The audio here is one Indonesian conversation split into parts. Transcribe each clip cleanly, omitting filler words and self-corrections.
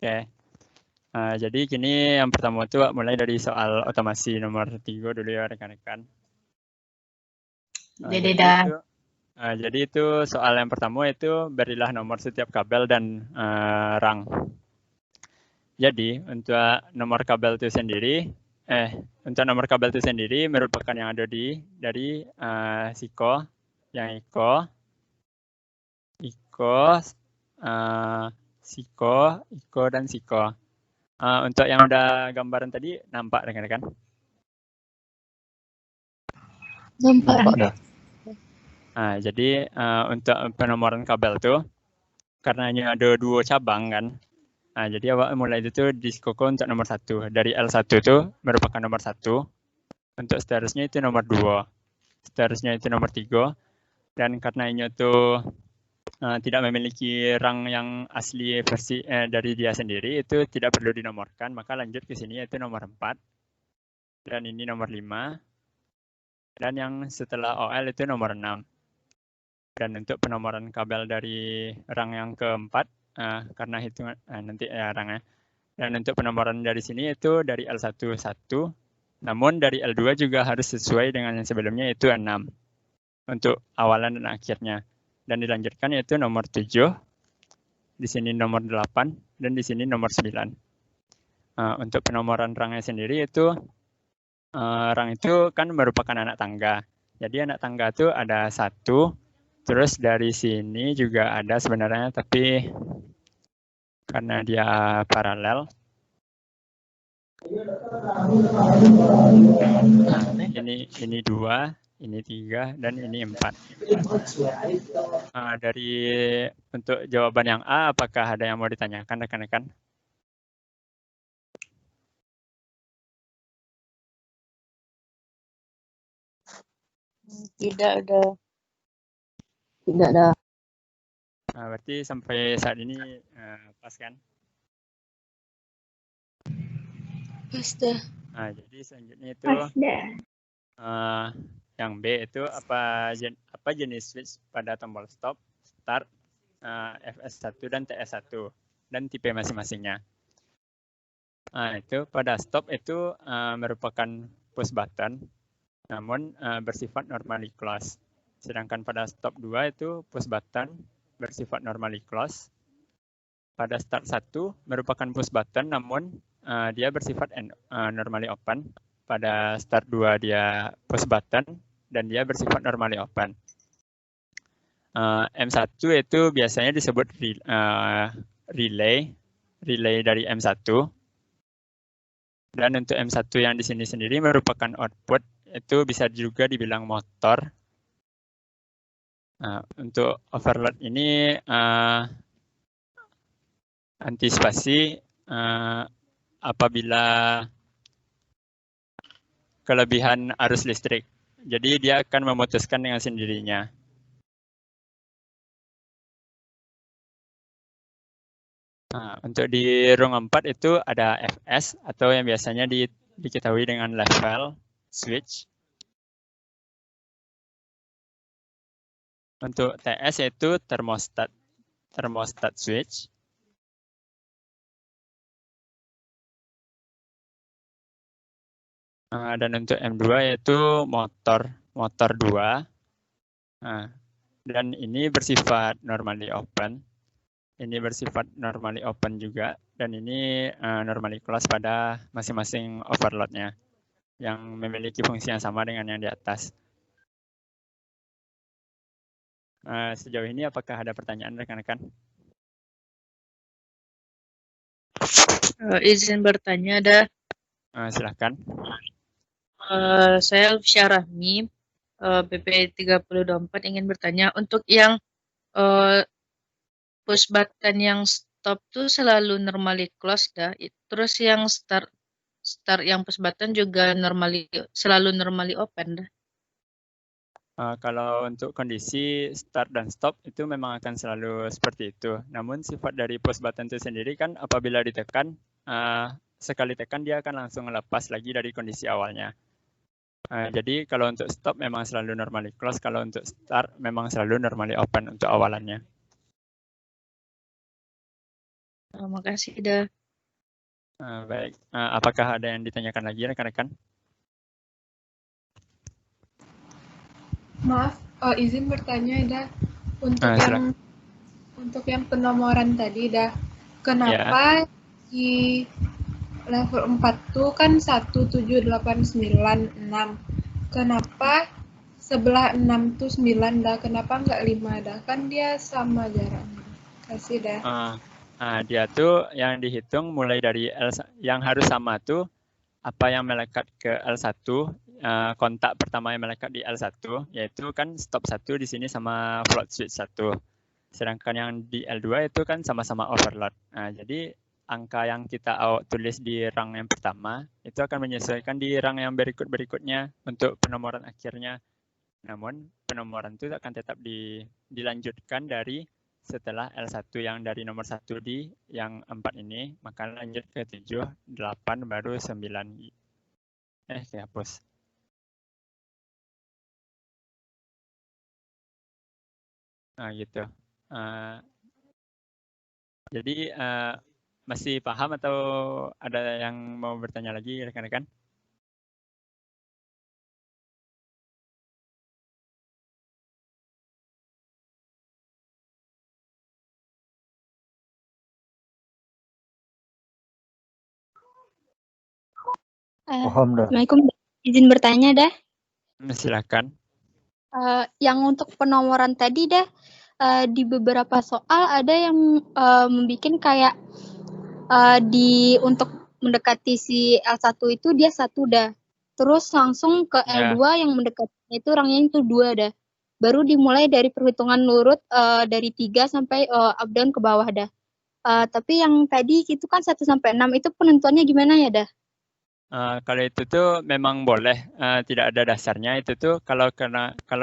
Oke. Jadi gini, yang pertama itu mulai dari soal otomasi nomor 3 dulu ya rekan-rekan. Jadi itu soal yang pertama itu berilah nomor setiap kabel dan rang. Jadi untuk nomor kabel itu sendiri, merupakan yang ada dari SIKO, yang IKO, SIKO, dan SIKO. Untuk yang udah gambaran tadi nampak rekan-rekan? Nampak dah. Jadi untuk penomoran kabel tuh karena hanya ada 2 cabang kan. Jadi awal mulai itu di SIKO untuk nomor 1. Dari L1 itu merupakan nomor 1. Untuk seterusnya itu nomor 2. Seterusnya itu nomor 3. Dan karena ini tuh tidak memiliki rang yang asli versi dari dia sendiri, itu tidak perlu dinomorkan, maka lanjut ke sini yaitu nomor 4. Dan ini nomor 5. Dan yang setelah OL itu nomor 6. Dan untuk penomoran kabel dari rang yang keempat, karena hitungan nanti rangnya. Dan untuk penomoran dari sini itu dari L1 1, namun dari L2 juga harus sesuai dengan yang sebelumnya yaitu 6 untuk awalan dan akhirnya. Dan dilanjutkan yaitu nomor 7, di sini nomor 8, dan di sini nomor 9. Untuk penomoran rangnya sendiri itu rang itu kan merupakan anak tangga. Jadi anak tangga itu ada 1, terus dari sini juga ada sebenarnya, tapi karena dia paralel. Ini 2, ini 3, dan ini 4. Dari untuk jawaban yang A, apakah ada yang mau ditanyakan rekan-rekan? Tidak ada. Berarti sampai saat ini pas kan? Pas dah. Jadi selanjutnya itu yang B itu apa jenis switch pada tombol stop, start, FS1 dan TS1 dan tipe masing-masingnya. Itu pada stop itu merupakan push button, namun bersifat normally close. Sedangkan pada stop 2 itu push button bersifat normally close. Pada start 1 merupakan push button, namun dia bersifat normally open. Pada start 2 dia push button dan dia bersifat normally open. M1 itu biasanya disebut relay dari M1. Dan untuk M1 yang di sini sendiri merupakan output, itu bisa juga dibilang motor. Untuk overload ini antisipasi apabila kelebihan arus listrik. Jadi dia akan memutuskan dengan sendirinya. Untuk di rung 4 itu ada FS atau yang biasanya diketahui dengan level switch. Untuk TS yaitu thermostat switch. Dan untuk M2 yaitu motor 2. Dan ini bersifat normally open. Ini bersifat normally open juga, dan ini normally close pada masing-masing overload-nya yang memiliki fungsi yang sama dengan yang di atas. Sejauh ini apakah ada pertanyaan rekan-rekan? Izin bertanya ada. Silahkan. Saya Alfisya Rahmi, BP 3024 ingin bertanya untuk yang push button yang stop tuh selalu normally close dah. Terus yang start yang push button juga selalu normally open dah. Kalau untuk kondisi start dan stop itu memang akan selalu seperti itu. Namun sifat dari push button itu sendiri kan apabila ditekan, sekali tekan dia akan langsung lepas lagi dari kondisi awalnya. Jadi kalau untuk stop memang selalu normally close, kalau untuk start memang selalu normally open untuk awalannya. Makasih dah. Baik, apakah ada yang ditanyakan lagi rekan-rekan? Maaf, izin bertanya dah. Untuk Silakan. yang penomoran tadi dah, kenapa di level 4 tuh kan 1, 7, 8, 9, 6. Kenapa sebelah 6 tuh 9 dah, kenapa nggak 5 dah? Kan dia sama jaraknya. Kasih dah. Dia tuh yang dihitung mulai dari yang harus sama tuh apa yang melekat ke L1, kontak pertama yang melekat di L1, yaitu kan stop 1 di sini sama float switch 1. Sedangkan yang di L2 itu kan sama-sama overload. Jadi angka yang kita tulis di rang yang pertama itu akan menyesuaikan di rang yang berikut-berikutnya untuk penomoran akhirnya. Namun penomoran itu akan tetap dilanjutkan dari setelah L1 yang dari nomor 1 di yang 4 ini, maka lanjut ke 7, 8, baru 9. Hapus. Gitu. Jadi masih paham atau ada yang mau bertanya lagi rekan-rekan? Assalamualaikum, izin bertanya dah. Silakan. Yang untuk penomoran tadi dah, di beberapa soal ada yang membuat kayak untuk mendekati si L1 itu dia 1 dah. Terus langsung ke L2 yang mendekatinya itu rangnya itu 2 dah. Baru dimulai dari perhitungan nurut dari 3 sampai up down ke bawah dah. Tapi yang tadi itu kan 1 sampai 6 itu penentuannya gimana ya dah? Kalau itu tuh memang boleh, tidak ada dasarnya. Itu tuh kalau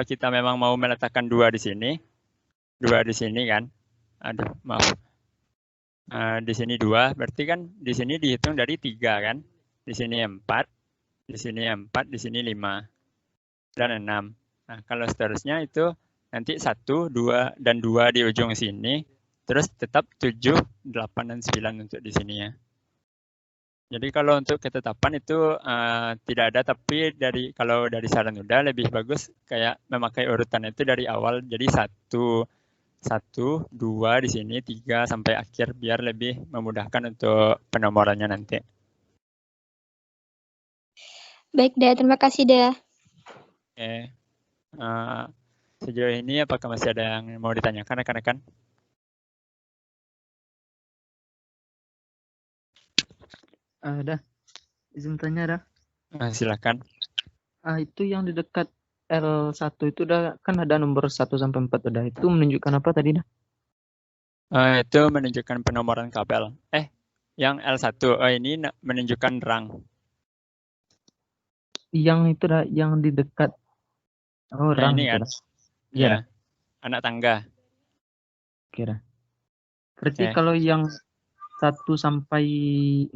kita memang mau meletakkan 2 di sini kan. Aduh, maaf. Di sini 2, berarti kan di sini dihitung dari 3 kan. Di sini 4, di sini 4, di sini 5, dan 6. Nah, kalau seterusnya itu nanti 1, 2, dan 2 di ujung sini, terus tetap 7, 8, dan 9 untuk di sini ya. Jadi kalau untuk ketetapan itu tidak ada, tapi kalau dari saran udah lebih bagus kayak memakai urutan itu dari awal. Jadi 1, 2 di sini, 3 sampai akhir biar lebih memudahkan untuk penomorannya nanti. Baik dah, terima kasih dah. Oke. Sejauh ini apakah masih ada yang mau ditanyakan rekan-rekan? Dah, izin tanya dah. Silakan. Itu yang di dekat L1 itu udah kan ada nomor 1 sampai 4 udah. Itu menunjukkan apa tadi dah? Itu menunjukkan penomoran kabel. Yang L1 ini menunjukkan rang. Yang itu dah, yang di dekat rang ini itu kan? dah. Iya. Anak tangga. Oke dah. Berarti kalau yang 1 sampai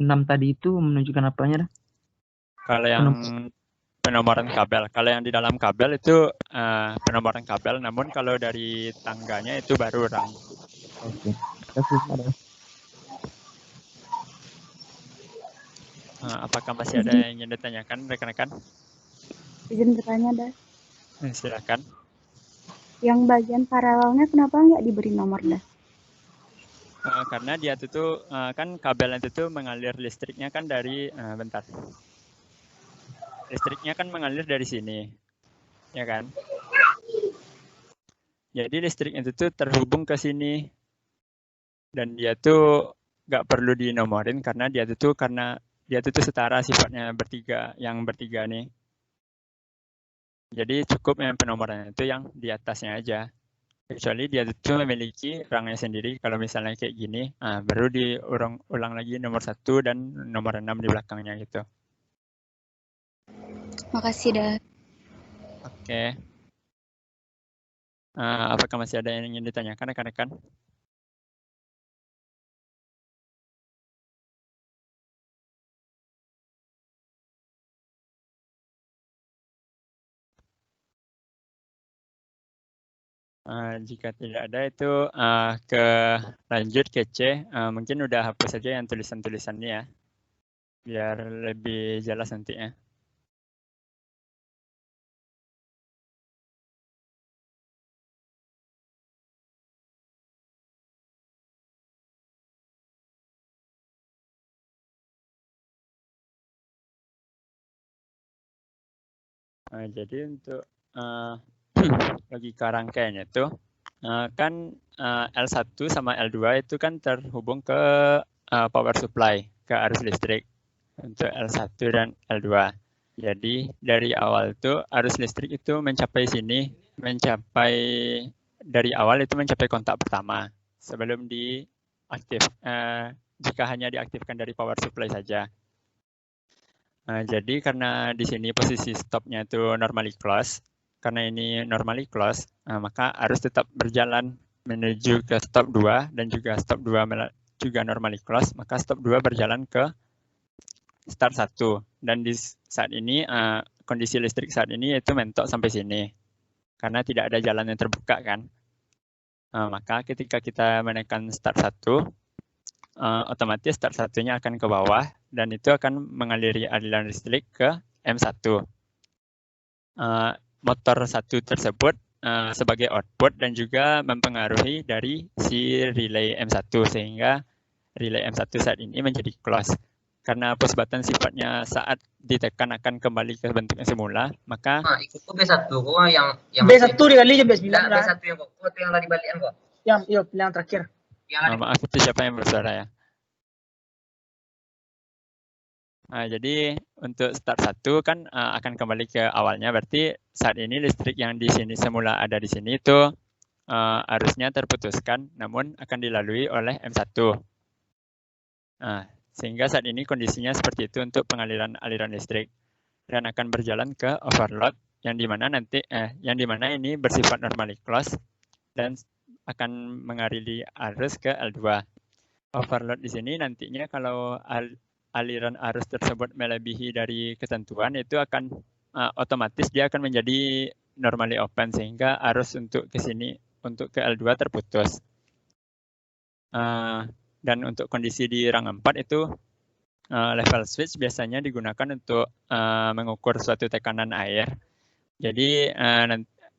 6 tadi itu menunjukkan apanya dah? Kalau yang penomoran kabel. Kalau yang di dalam kabel itu penomoran kabel, namun kalau dari tangganya itu baru rang. Oke. Terima kasih. Apakah masih ada yang ingin ditanyakan rekan-rekan? Izin bertanya dah. Silakan. Yang bagian paralelnya kenapa nggak diberi nomor dah? Karena dia tuh kan kabel itu tuh mengalir listriknya kan dari bentar. Listriknya kan mengalir dari sini, ya kan? Jadi listrik itu tuh terhubung ke sini, dan dia tuh nggak perlu dinomorin karena dia tuh setara sifatnya yang bertiga nih. Jadi cukup yang penomoran itu yang di atasnya aja. Kecuali dia itu memiliki rangnya sendiri. Kalau misalnya kayak gini, baru diulang lagi nomor 1 dan nomor 6 di belakangnya gitu. Makasih dah. Oke. Apakah masih ada yang ingin ditanyakan rekan-rekan? Jika tidak ada itu ke lanjut ke C, mungkin udah hapus saja yang tulisan-tulisannya ya, biar lebih jelas nantinya. Jadi untuk logika rangkaiannya itu kan L1 sama L2 itu kan terhubung ke power supply, ke arus listrik untuk L1 dan L2. Jadi dari awal itu arus listrik itu mencapai sini, dari awal itu mencapai kontak pertama sebelum jika hanya diaktifkan dari power supply saja. Jadi karena di sini posisi stopnya itu normally close, karena ini normally close, maka harus tetap berjalan menuju ke stop 2 dan juga stop 2 juga normally close, maka stop 2 berjalan ke start 1. Dan di saat ini kondisi listrik saat ini yaitu mentok sampai sini. Karena tidak ada jalan yang terbuka kan. Maka ketika kita menekan start 1, otomatis start 1-nya akan ke bawah dan itu akan mengaliri aliran listrik ke M1. Motor 1 tersebut sebagai output dan juga mempengaruhi dari si relay M1 sehingga relay M1 saat ini menjadi close. Karena push button sifatnya saat ditekan akan kembali ke bentuknya semula, maka ikut B1 kok yang B1 dikali B9 lah. B1 yang kok yang tadi balikan kok. Yang pilihan terakhir. Maaf itu siapa yang bersuara ya. Jadi untuk start 1 kan akan kembali ke awalnya, berarti saat ini listrik yang di sini semula ada di sini itu arusnya terputuskan, namun akan dilalui oleh M1. Sehingga saat ini kondisinya seperti itu untuk pengaliran aliran listrik dan akan berjalan ke overload yang dimana ini bersifat normally close dan akan mengaliri arus ke L2. Overload di sini nantinya kalau aliran arus tersebut melebihi dari ketentuan itu akan otomatis dia akan menjadi normally open sehingga arus untuk ke sini untuk ke L2 terputus. Dan untuk kondisi di rang 4 itu level switch biasanya digunakan untuk mengukur suatu tekanan air. Jadi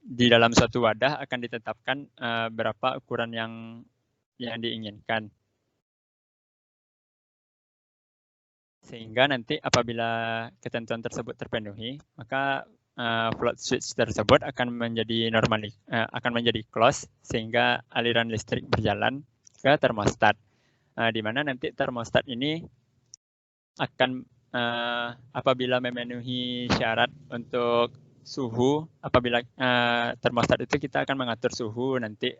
di dalam suatu wadah akan ditetapkan berapa ukuran yang diinginkan. Sehingga nanti apabila ketentuan tersebut terpenuhi, maka float switch tersebut akan menjadi close sehingga aliran listrik berjalan ke termostat. Di mana nanti termostat ini akan apabila memenuhi syarat untuk suhu, apabila termostat itu kita akan mengatur suhu nanti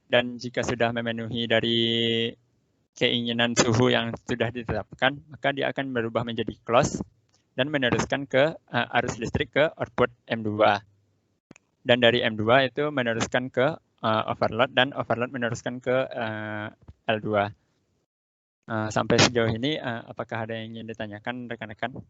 dan jika sudah memenuhi dari keinginan suhu yang sudah ditetapkan, maka dia akan berubah menjadi close dan meneruskan ke arus listrik ke output M2. Dan dari M2 itu meneruskan ke overload dan overload meneruskan ke L2. Sampai sejauh ini apakah ada yang ingin ditanyakan rekan-rekan?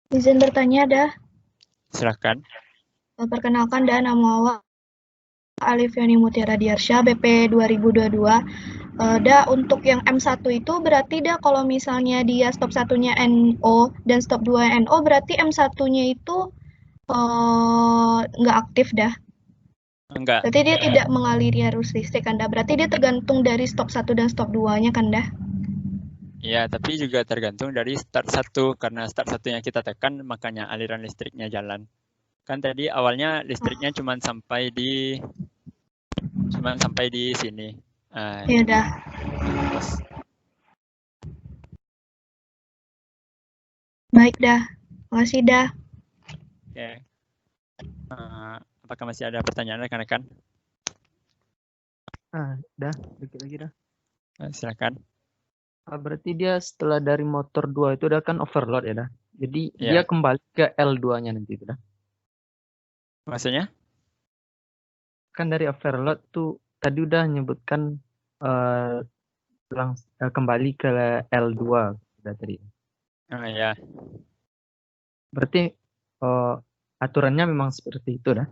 Izin bertanya, dah. Silakan. Perkenalkan, dah, nama awak Alif Yani Mutiara Diarsya, BP 2022. Dah, untuk yang M1 itu berarti dah kalau misalnya dia stop satunya NO dan stop 2 NO, berarti M1-nya itu nggak aktif dah? Enggak. Berarti dia tidak mengaliri arus listrik kan dah? Berarti dia tergantung dari stop 1 dan stop 2-nya kan dah? Ya, tapi juga tergantung dari start 1, karena start 1-nya kita tekan, makanya aliran listriknya jalan. Kan tadi awalnya listriknya cuma sampai di sini. Ya dah. Baik dah, makasih dah. Oke. Apakah masih ada pertanyaan rekan-rekan? Dah, dikit lagi dah. Silakan. Berarti dia setelah dari motor 2 itu udah kan overload ya dah. Jadi dia kembali ke L2-nya nanti itu dah. Maksudnya? Kan dari overload tuh tadi udah nyebutkan kembali ke L2 udah tadi. Ya. Berarti aturannya memang seperti itu dah.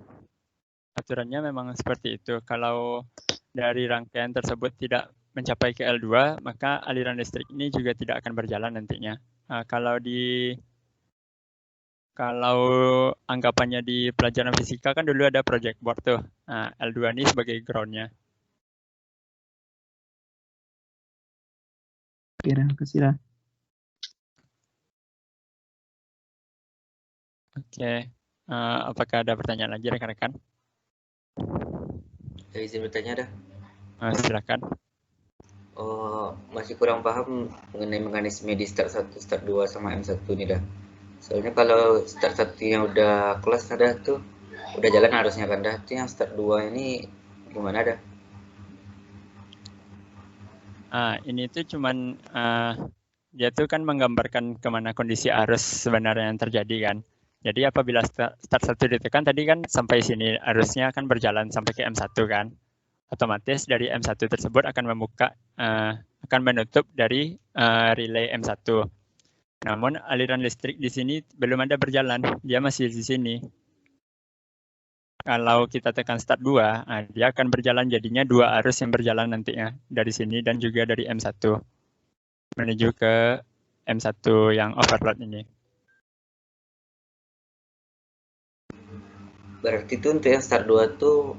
Aturannya memang seperti itu. Kalau dari rangkaian tersebut tidak mencapai ke L2, maka aliran listrik ini juga tidak akan berjalan nantinya. Kalau anggapannya di pelajaran fisika kan dulu ada project board tuh. Nah, L2 ini sebagai ground-nya. Terima kasih dah. Oke. Apakah ada pertanyaan lagi rekan-rekan? Saya izin bertanya dah. Silakan. Masih kurang paham mengenai mekanisme di start 1, start 2 sama M1 ini dah. Soalnya kalau start 1 yang udah kelas ada tuh udah jalan harusnya kan dah. Itu yang start 2 ini gimana dah? Ini tuh cuman dia tuh kan menggambarkan kemana kondisi arus sebenarnya yang terjadi kan. Jadi apabila start 1 ditekan tadi kan sampai sini arusnya akan berjalan sampai ke M1 kan. Otomatis dari M1 tersebut akan akan menutup dari relay M1. Namun aliran listrik di sini belum ada berjalan, dia masih di sini. Kalau kita tekan start 2, dia akan berjalan jadinya 2 arus yang berjalan nantinya dari sini dan juga dari M1 menuju ke M1 yang overload ini. Berarti itu untuk yang start 2 tuh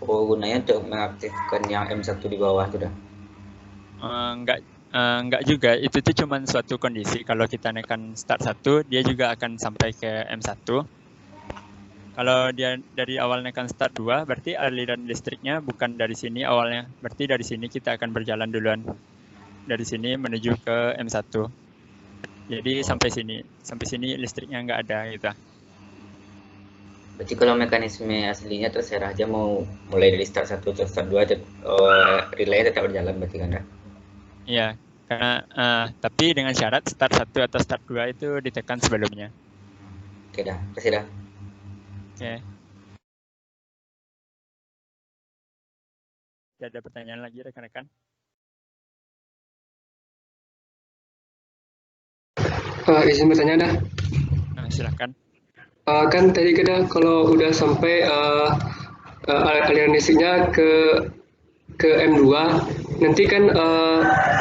gunanya untuk mengaktifkan yang M1 di bawah tuh dah? Enggak juga, itu tuh cuma suatu kondisi. Kalau kita nekan start 1, dia juga akan sampai ke M1. Kalau dia dari awal nekan start 2, berarti aliran listriknya bukan dari sini awalnya. Berarti dari sini kita akan berjalan duluan. Dari sini menuju ke M1. Jadi sampai sini listriknya nggak ada gitu. Berarti kalau mekanisme aslinya terserah aja mau mulai dari start 1 atau start 2, relay tetap berjalan berarti kan dah? Iya, karena tapi dengan syarat start 1 atau start 2 itu ditekan sebelumnya. Oke dah, kasih dah. Oke. Tidak ada pertanyaan lagi rekan-rekan? Izin bertanya dah. Silakan. Kan tadi kita kalau udah sampai aliran listriknya ke M2, nanti kan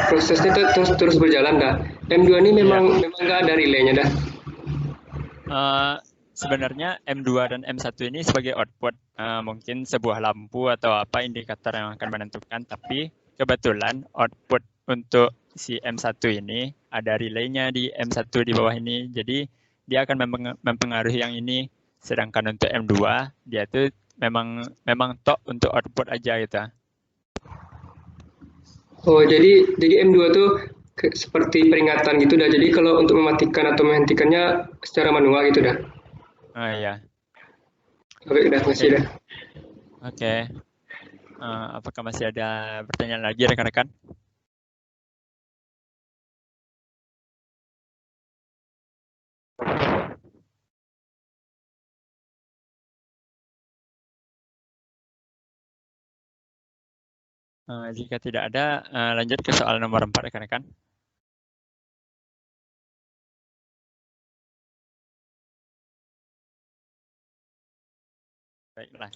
prosesnya terus berjalan dah. M2 ini memang nggak ada relaynya dah. Sebenarnya M2 dan M1 ini sebagai output, mungkin sebuah lampu atau apa indikator yang akan menentukan, tapi kebetulan output untuk si M1 ini ada relaynya di M1 di bawah ini, jadi dia akan mempengaruhi yang ini. Sedangkan untuk M2 dia tuh memang tok untuk output aja gitu. Oh, jadi M2 tuh seperti peringatan gitu dah. Jadi kalau untuk mematikan atau menghentikannya secara manual gitu dah. Iya. Oke, dah masih dah. Oke. Apakah masih ada pertanyaan lagi rekan-rekan? Jika tidak ada, lanjut ke soal nomor 4 rekan-rekan. Baiklah,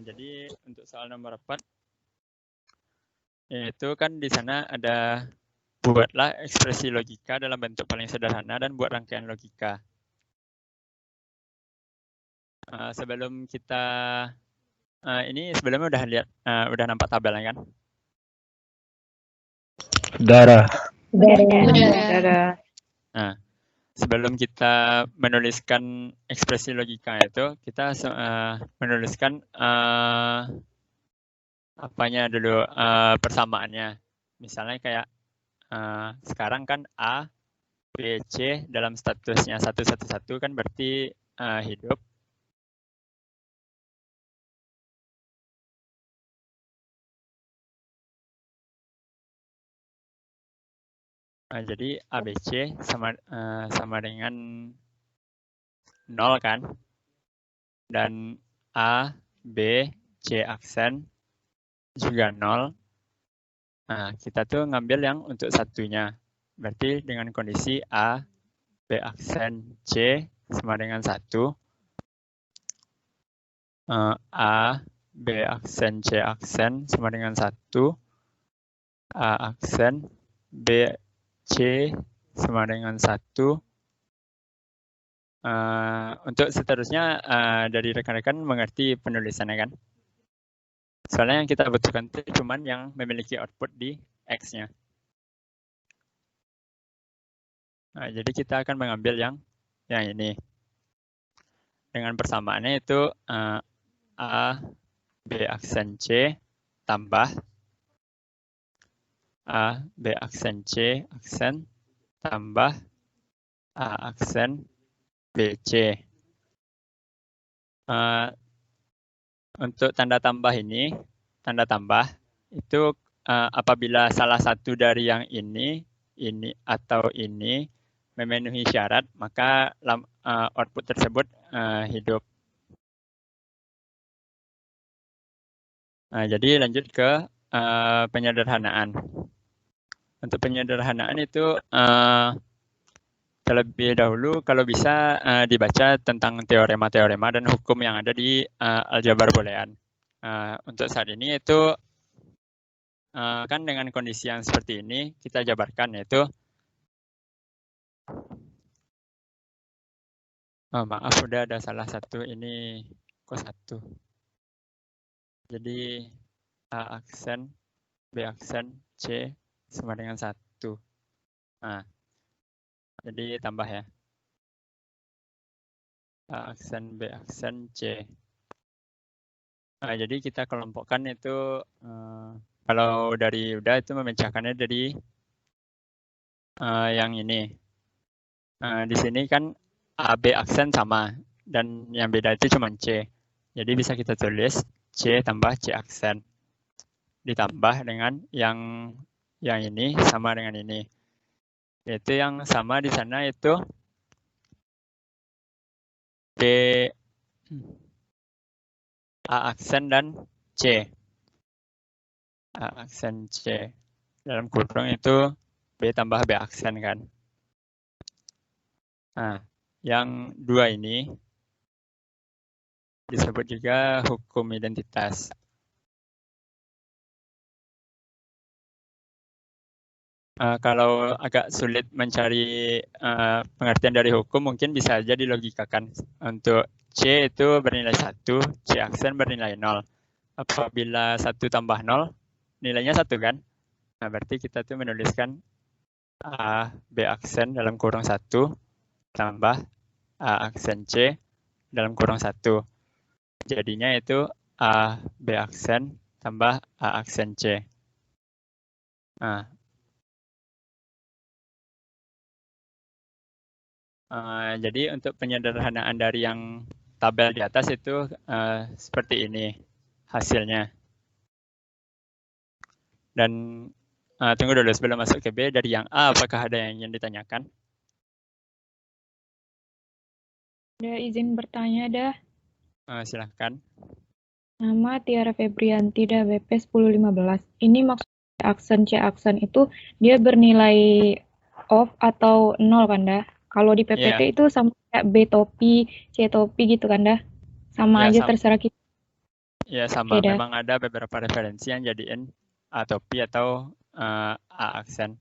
jadi untuk soal nomor 4, yaitu kan di sana ada buatlah ekspresi logika dalam bentuk paling sederhana dan buat rangkaian logika. Sebelum kita, ini sebelumnya udah nampak tabelnya kan? Udah. Nah, sebelum kita menuliskan ekspresi logika itu, kita menuliskan apanya dulu, persamaannya. Misalnya kayak sekarang kan A, B, C dalam statusnya 111 kan berarti hidup. Jadi ABC sama dengan 0 kan, dan A, B, C aksen juga 0, Nah, kita tuh ngambil yang untuk satunya. Berarti dengan kondisi A, B aksen C sama dengan 1. A, B aksen C aksen sama dengan 1. A aksen B C sama dengan 1. Untuk seterusnya dari rekan-rekan mengerti penulisannya kan? Soalnya yang kita butuhkan itu cuman yang memiliki output di X-nya. Nah, jadi kita akan mengambil yang ini. Dengan persamaannya itu A, B aksen C tambah A, B aksen C aksen tambah A aksen BC. Untuk tanda tambah ini, tanda tambah itu apabila salah satu dari yang ini atau ini memenuhi syarat, maka output tersebut hidup. Nah, jadi lanjut ke penyederhanaan. Untuk penyederhanaan itu terlebih dahulu kalau bisa dibaca tentang teorema-teorema dan hukum yang ada di aljabar boolean. Untuk saat ini itu kan dengan kondisi yang seperti ini kita jabarkan, yaitu maaf udah ada salah satu ini kok 1. Jadi A aksen B aksen C sama dengan 1. Nah, jadi tambah ya. A aksen B aksen C. Nah, jadi kita kelompokkan itu kalau dari udah itu memecahkannya dari yang ini. Di sini kan A B aksen sama dan yang beda itu cuma C. Jadi bisa kita tulis C tambah C aksen ditambah dengan yang ini sama dengan ini. Yaitu yang sama di sana itu B A aksen dan C. A aksen C. Dalam kurung itu B tambah B aksen kan. Nah, yang dua ini disebut juga hukum identitas. Kalau agak sulit mencari pengertian dari hukum, mungkin bisa aja dilogikakan. Untuk C itu bernilai 1, C aksen bernilai 0. Apabila 1 tambah 0, nilainya 1 kan? Nah, berarti kita tuh menuliskan A, B aksen dalam kurung 1, tambah A aksen C dalam kurung 1. Jadinya itu A, B aksen, tambah A aksen C. Nah, jadi untuk penyederhanaan dari yang tabel di atas itu seperti ini hasilnya. Dan tunggu dulu sebelum masuk ke B, dari yang A apakah ada yang ingin ditanyakan? Ada izin bertanya dah. Silahkan. Nama Tiara Febrianti dah, BP 1015. Ini maksudnya aksen C aksen itu dia bernilai off atau 0 kan dah? Kalau di PPT itu sama kayak B topi, C topi gitu kan dah? Sama aja sama. Terserah kita. Ya sama, memang ada beberapa referensi yang jadiin A topi atau A aksen.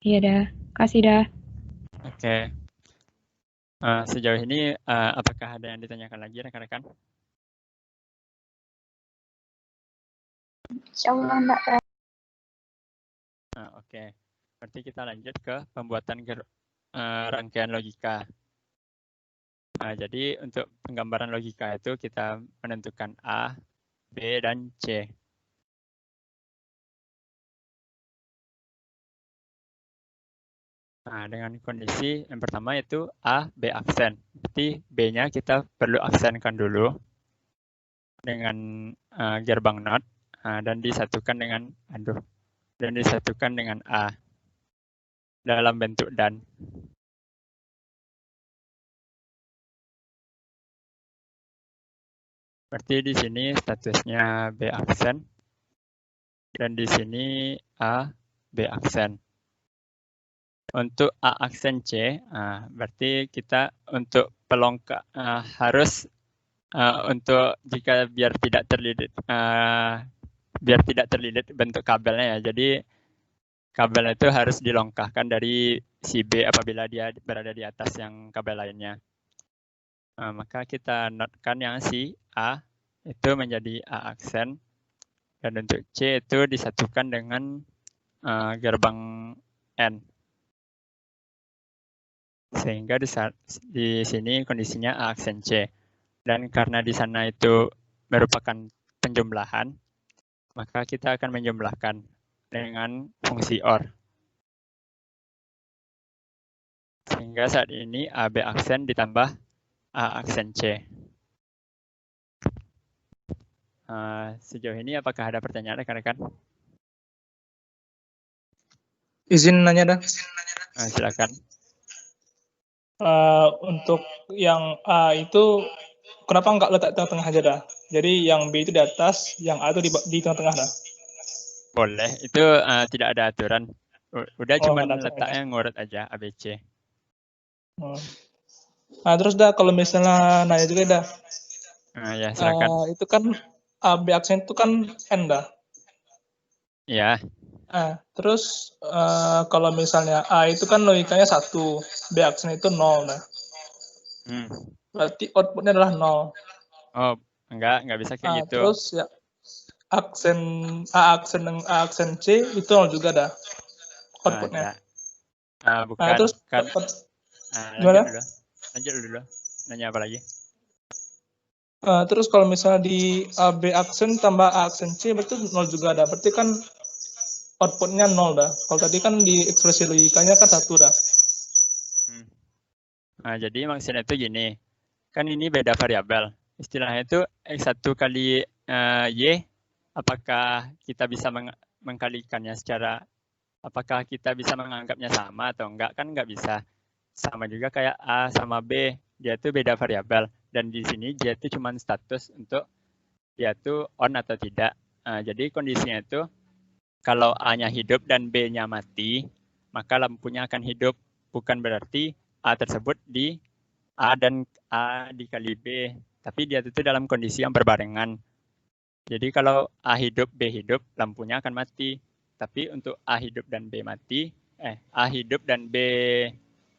Iya dah, kasih dah. Oke. Sejauh ini apakah ada yang ditanyakan lagi rekan-rekan? Insyaallah enggak. Oke. Berarti kita lanjut ke pembuatan rangkaian logika. Jadi untuk penggambaran logika itu kita menentukan A, B, dan C. Nah, dengan kondisi yang pertama itu A, B aksen. Berarti B-nya kita perlu aksenkan dulu dengan gerbang not dan disatukan dengan A dalam bentuk dan. Berarti di sini statusnya B aksen. Dan di sini A, B aksen. Untuk A aksen C, berarti kita untuk pelongkar harus untuk jika biar tidak terlilit bentuk kabelnya ya. Jadi kabel itu harus dilongkahkan dari si B apabila dia berada di atas yang kabel lainnya. Maka kita notkan yang si A itu menjadi A aksen. Dan untuk C itu disatukan dengan gerbang N. Sehingga di sini kondisinya A aksen C. Dan karena di sana itu merupakan penjumlahan, maka kita akan menjumlahkan dengan fungsi OR. Sehingga saat ini AB aksen ditambah A aksen C. Sejauh ini apakah ada pertanyaan rekan-rekan? Izin nanya dah. Silakan. Untuk yang A itu kenapa nggak letak tengah-tengah aja dah? Jadi yang B itu di atas, yang A itu di tengah-tengah dah. Boleh, itu tidak ada aturan. Udah cuma letaknya ngurut aja ABC. Nah terus dah kalau misalnya nanya juga dah. Ya silakan. Itu kan AB aksen itu kan N dah. Ya. Terus kalau misalnya A itu kan logikanya 1, B aksen itu 0 dah. Berarti outputnya adalah 0. Oh, enggak bisa kayak gitu. Terus ya aksen A aksen dan A aksen C itu 0 juga dah outputnya. Bukan. Terus lanjut dulu. Nanya apa lagi? Terus kalau misalnya di B aksen tambah A aksen C berarti 0 juga dah. Berarti kan outputnya 0 dah. Kalau tadi kan di ekspresi logikanya kan 1 dah. Jadi maksudnya itu gini. Kan ini beda variabel. Istilahnya itu X1 kali Y, apakah kita bisa mengkalikannya secara, apakah kita bisa menganggapnya sama atau enggak? Kan enggak bisa. Sama juga kayak A sama B, dia itu beda variabel. Dan di sini dia itu cuma status untuk dia itu on atau tidak. Jadi kondisinya itu, kalau A-nya hidup dan B-nya mati, maka lampunya akan hidup. Bukan berarti A tersebut di A dan A dikali B, tapi dia itu dalam kondisi yang berbarengan. Jadi kalau A hidup, B hidup, lampunya akan mati. Tapi untuk A hidup dan B mati, A hidup dan B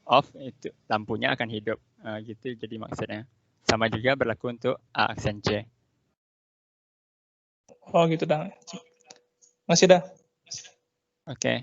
off, itu lampunya akan hidup. Gitu jadi maksudnya. Sama juga berlaku untuk A aksen C. Oh gitu dah. Masih dah. Oke.